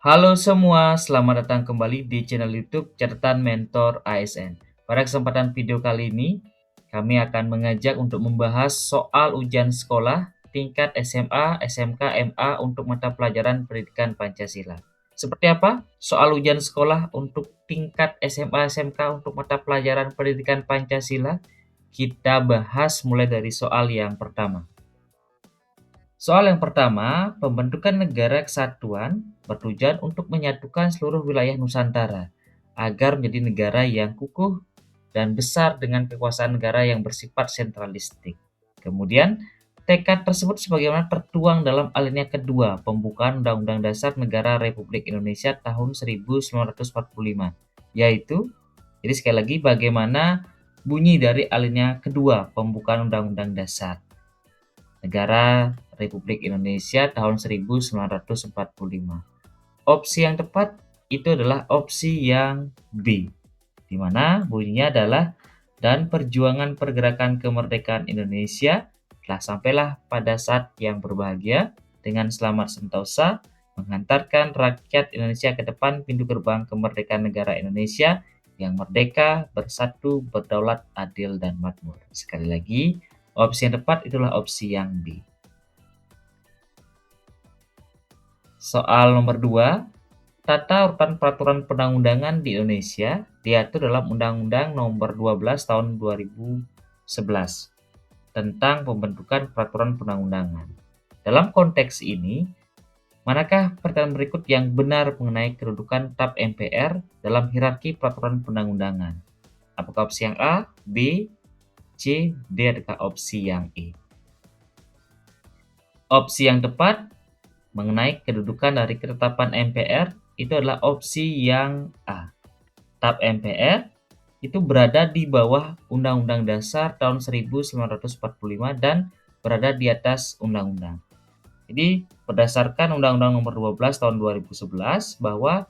Halo semua, selamat datang kembali di channel YouTube Catatan Mentor ASN. Pada kesempatan video kali ini, kami akan mengajak untuk membahas soal ujian sekolah tingkat SMA, SMK, MA untuk mata pelajaran pendidikan Pancasila. Seperti apa soal ujian sekolah untuk tingkat SMA, SMK untuk mata pelajaran pendidikan Pancasila? Kita bahas mulai dari soal yang pertama. Soal yang pertama, pembentukan negara kesatuan bertujuan untuk menyatukan seluruh wilayah Nusantara agar menjadi negara yang kukuh dan besar dengan kekuasaan negara yang bersifat sentralistik. Kemudian, tekad tersebut sebagaimana tertuang dalam alinea kedua pembukaan Undang-Undang Dasar Negara Republik Indonesia tahun 1945, yaitu, jadi sekali lagi bagaimana bunyi dari alinea kedua pembukaan Undang-Undang Dasar Negara Republik Indonesia tahun 1945. Opsi yang tepat itu adalah opsi yang B, di mana bunyinya adalah dan perjuangan pergerakan kemerdekaan Indonesia telah sampailah pada saat yang berbahagia dengan selamat sentosa menghantarkan rakyat Indonesia ke depan pintu gerbang kemerdekaan negara Indonesia yang merdeka, bersatu, berdaulat, adil, dan makmur. Sekali lagi, opsi yang tepat itulah opsi yang B. Soal nomor 2, tata urutan peraturan perundang-undangan di Indonesia diatur dalam Undang-Undang Nomor 12 Tahun 2011 tentang pembentukan peraturan perundang-undangan. Dalam konteks ini, manakah pernyataan berikut yang benar mengenai kedudukan TAP MPR dalam hierarki peraturan perundang-undangan? Apakah opsi yang A, B, C, D, atau opsi yang E? Opsi yang tepat mengenai kedudukan dari ketetapan MPR itu adalah opsi yang A. TAP MPR itu berada di bawah Undang-Undang Dasar tahun 1945 dan berada di atas undang-undang. Jadi berdasarkan Undang-Undang Nomor 12 tahun 2011 bahwa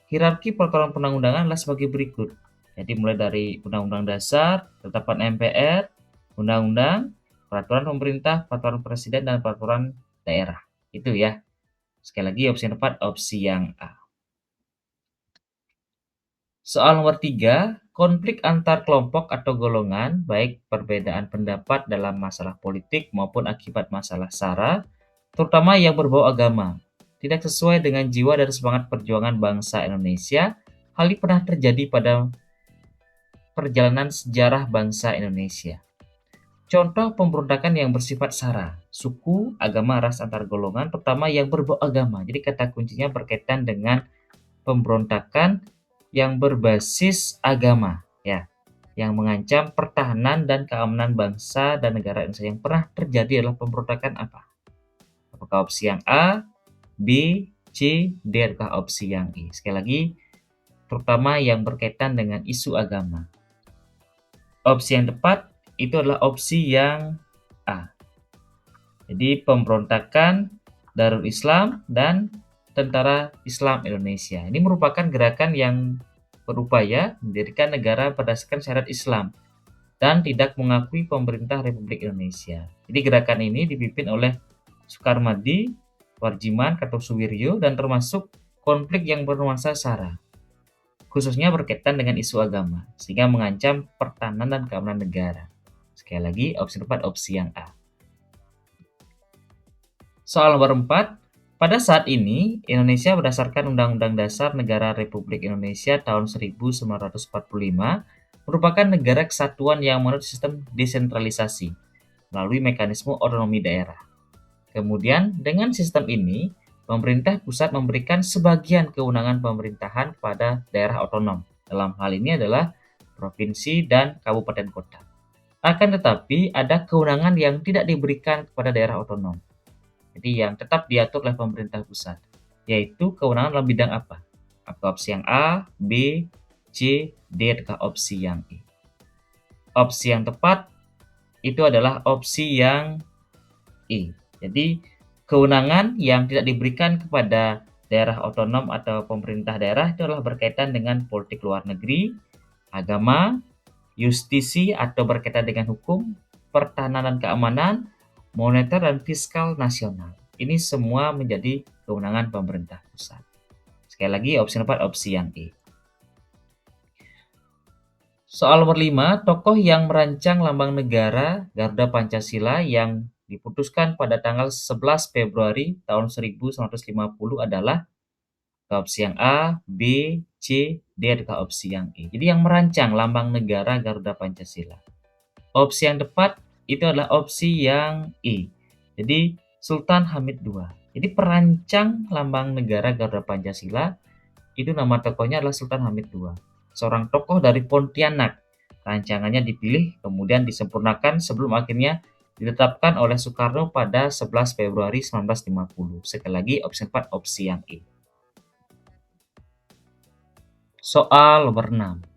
hierarki peraturan perundang-undangan adalah sebagai berikut. Jadi mulai dari Undang-Undang Dasar, ketetapan MPR, Undang-Undang, peraturan pemerintah, peraturan presiden, dan peraturan daerah. Itu ya. Sekali lagi opsi yang tepat opsi yang A. Soal nomor 3, konflik antar kelompok atau golongan, baik perbedaan pendapat dalam masalah politik maupun akibat masalah SARA, terutama yang berbau agama, tidak sesuai dengan jiwa dan semangat perjuangan bangsa Indonesia. Hal ini pernah terjadi pada perjalanan sejarah bangsa Indonesia. Contoh pemberontakan yang bersifat SARA, suku, agama, ras antar golongan, terutama yang berbau agama. Jadi kata kuncinya berkaitan dengan pemberontakan yang berbasis agama, ya, yang mengancam pertahanan dan keamanan bangsa dan negara Indonesia. Yang pernah terjadi adalah pemberontakan apa? Apakah opsi yang A, B, C, D, atau opsi yang E? Sekali lagi, terutama yang berkaitan dengan isu agama. Opsi yang tepat itu adalah opsi yang A. Jadi pemberontakan Darul Islam dan Tentara Islam Indonesia. Ini merupakan gerakan yang berupaya mendirikan negara berdasarkan syariat Islam dan tidak mengakui pemerintah Republik Indonesia. Jadi gerakan ini dipimpin oleh Soekarmadi, Warjiman, Kartosuwiryo, dan termasuk konflik yang bernuansa SARA, khususnya berkaitan dengan isu agama, sehingga mengancam pertahanan dan keamanan negara. Sekali lagi, opsi tepat opsi yang A. Soal nomor 4, pada saat ini Indonesia berdasarkan Undang-Undang Dasar Negara Republik Indonesia tahun 1945 merupakan negara kesatuan yang menurut sistem desentralisasi melalui mekanisme otonomi daerah. Kemudian dengan sistem ini, pemerintah pusat memberikan sebagian kewenangan pemerintahan kepada daerah otonom. Dalam hal ini adalah provinsi dan kabupaten kota. Akan tetapi ada kewenangan yang tidak diberikan kepada daerah otonom. Jadi yang tetap diatur oleh pemerintah pusat, yaitu kewenangan dalam bidang apa? Apakah opsi yang A, B, C, D, atau opsi yang E? Opsi yang tepat itu adalah opsi yang E. Jadi kewenangan yang tidak diberikan kepada daerah otonom atau pemerintah daerah itu adalah berkaitan dengan politik luar negeri, agama, justisi atau berkaitan dengan hukum, pertahanan dan keamanan, moneter dan fiskal nasional. Ini semua menjadi kewenangan pemerintah pusat. Sekali lagi opsi nomor 4 opsi yang E. Soal nomor 5, tokoh yang merancang lambang negara Garuda Pancasila yang diputuskan pada tanggal 11 Februari tahun 1950 adalah opsi yang A, B, C, D adalah opsi yang E. Jadi yang merancang lambang negara Garuda Pancasila. Opsi yang tepat itu adalah opsi yang E. Jadi Sultan Hamid II. Jadi perancang lambang negara Garuda Pancasila itu nama tokohnya adalah Sultan Hamid II. Seorang tokoh dari Pontianak. Rancangannya dipilih kemudian disempurnakan sebelum akhirnya ditetapkan oleh Soekarno pada 11 Februari 1950. Sekali lagi opsi 4 opsi yang E. Soal nomor 6.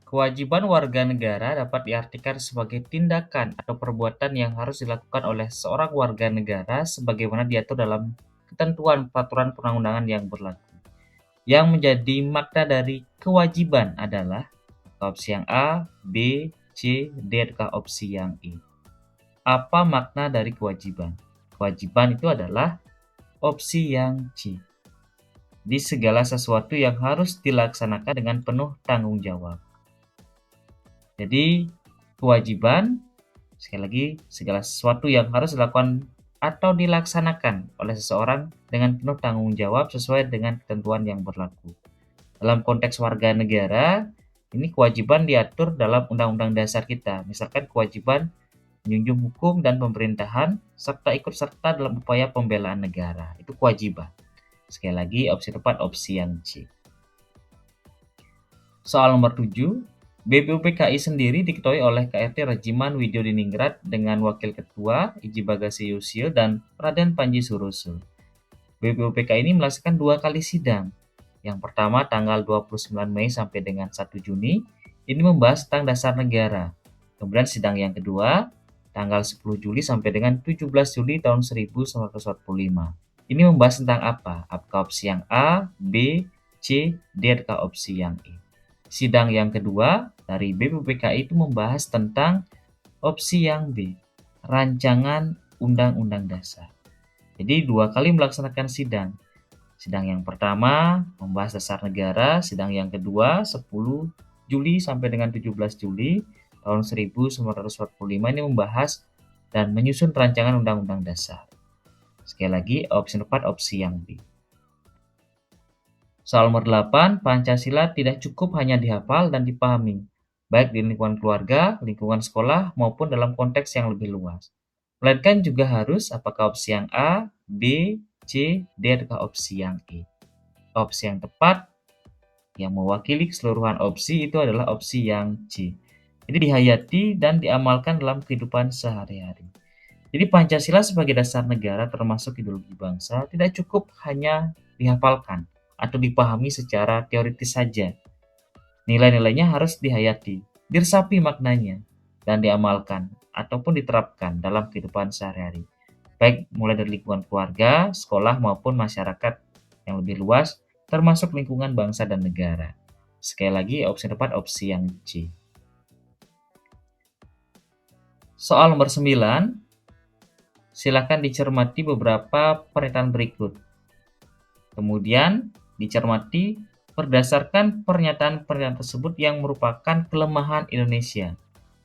Kewajiban warga negara dapat diartikan sebagai tindakan atau perbuatan yang harus dilakukan oleh seorang warga negara sebagaimana diatur dalam ketentuan peraturan perundang-undangan yang berlaku. Yang menjadi makna dari kewajiban adalah opsi yang A, B, C, D adalah opsi yang E. Apa makna dari kewajiban? Kewajiban itu adalah opsi yang C. Di segala sesuatu yang harus dilaksanakan dengan penuh tanggung jawab. Jadi kewajiban, sekali lagi, segala sesuatu yang harus dilakukan atau dilaksanakan oleh seseorang dengan penuh tanggung jawab sesuai dengan ketentuan yang berlaku. Dalam konteks warga negara, ini kewajiban diatur dalam Undang-Undang Dasar kita. Misalkan kewajiban menjunjung hukum dan pemerintahan serta ikut serta dalam upaya pembelaan negara. Itu kewajiban. Sekali lagi, opsi tepat opsi yang C. Soal nomor 7. BPUPKI sendiri diketuai oleh KRT Regiman Widyodiningrat dengan Wakil Ketua Iji Bagasi Yusril dan Raden Panji Suroso. BPUPKI ini melaksanakan 2 kali sidang. Yang pertama tanggal 29 Mei sampai dengan 1 Juni, ini membahas tentang dasar negara. Kemudian sidang yang kedua tanggal 10 Juli sampai dengan 17 Juli tahun 1945. Ini membahas tentang apa? Apakah opsi yang A, B, C, D atau opsi yang E? Sidang yang kedua dari BPUPKI itu membahas tentang opsi yang B, rancangan Undang-Undang Dasar. Jadi 2 kali melaksanakan sidang. Sidang yang pertama membahas dasar negara, sidang yang kedua 10 Juli sampai dengan 17 Juli tahun 1945 ini membahas dan menyusun rancangan Undang-Undang Dasar. Sekali lagi, opsi tepat opsi yang B. Soal nomor 8, Pancasila tidak cukup hanya dihafal dan dipahami, baik di lingkungan keluarga, lingkungan sekolah, maupun dalam konteks yang lebih luas. Melainkan juga harus apakah opsi yang A, B, C, D atau opsi yang E. Opsi yang tepat yang mewakili keseluruhan opsi itu adalah opsi yang C. Jadi dihayati dan diamalkan dalam kehidupan sehari-hari. Jadi Pancasila sebagai dasar negara termasuk ideologi bangsa tidak cukup hanya dihafalkan atau dipahami secara teoritis saja. Nilai-nilainya harus dihayati, diresapi maknanya, dan diamalkan ataupun diterapkan dalam kehidupan sehari-hari. Baik mulai dari lingkungan keluarga, sekolah, maupun masyarakat yang lebih luas, termasuk lingkungan bangsa dan negara. Sekali lagi, opsi tepat opsi yang C. Soal nomor 9, silakan dicermati beberapa pernyataan berikut. Kemudian dicermati berdasarkan pernyataan-pernyataan tersebut yang merupakan kelemahan Indonesia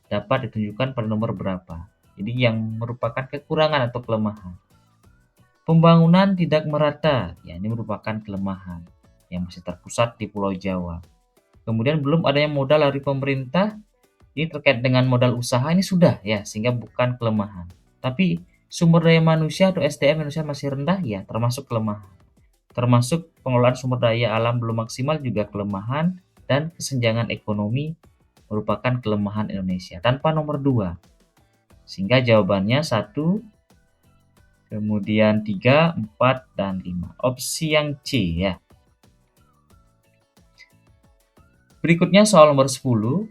dapat ditunjukkan pada nomor berapa. Jadi yang merupakan kekurangan atau kelemahan. Pembangunan tidak merata, ya ini merupakan kelemahan yang masih terpusat di Pulau Jawa. Kemudian belum adanya modal dari pemerintah, ini terkait dengan modal usaha ini sudah ya, sehingga bukan kelemahan. Tapi sumber daya manusia atau SDM Indonesia masih rendah ya, termasuk kelemahan. Termasuk pengelolaan sumber daya alam belum maksimal juga kelemahan, dan kesenjangan ekonomi merupakan kelemahan Indonesia tanpa nomor 2. Sehingga jawabannya 1, kemudian 3, 4, dan 5. Opsi yang C ya. Berikutnya soal nomor 10.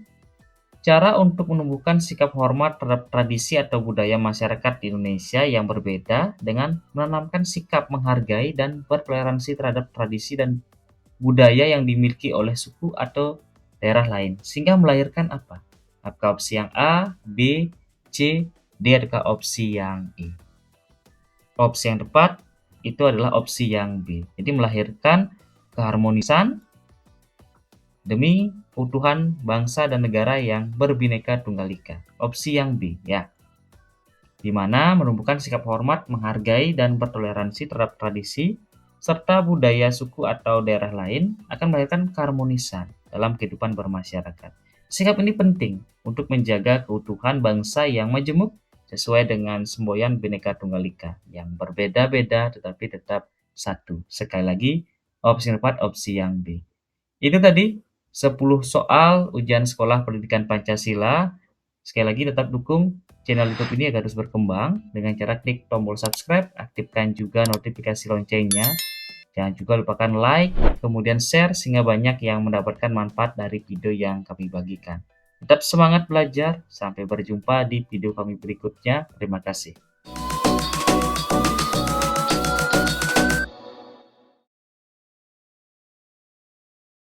Cara untuk menumbuhkan sikap hormat terhadap tradisi atau budaya masyarakat di Indonesia yang berbeda dengan menanamkan sikap menghargai dan bertoleransi terhadap tradisi dan budaya yang dimiliki oleh suku atau daerah lain, sehingga melahirkan apa? Apakah opsi yang A, B, C, D atau opsi yang E? Opsi yang tepat itu adalah opsi yang B. Jadi melahirkan keharmonisan demi keutuhan bangsa dan negara yang berbineka tunggal ika. Opsi yang B ya. Di mana menumbuhkan sikap hormat, menghargai, dan bertoleransi terhadap tradisi, serta budaya suku atau daerah lain akan melahirkan keharmonisan dalam kehidupan bermasyarakat. Sikap ini penting untuk menjaga keutuhan bangsa yang majemuk sesuai dengan semboyan Bhinneka Tunggal Ika yang berbeda-beda tetapi tetap satu. Sekali lagi, opsi yang tepat opsi yang B. Itu tadi 10 soal ujian sekolah pendidikan Pancasila. Sekali lagi tetap dukung channel YouTube ini agar terus berkembang dengan cara klik tombol subscribe, aktifkan juga notifikasi loncengnya. Jangan juga lupakan like, kemudian share sehingga banyak yang mendapatkan manfaat dari video yang kami bagikan. Tetap semangat belajar, sampai berjumpa di video kami berikutnya. Terima kasih.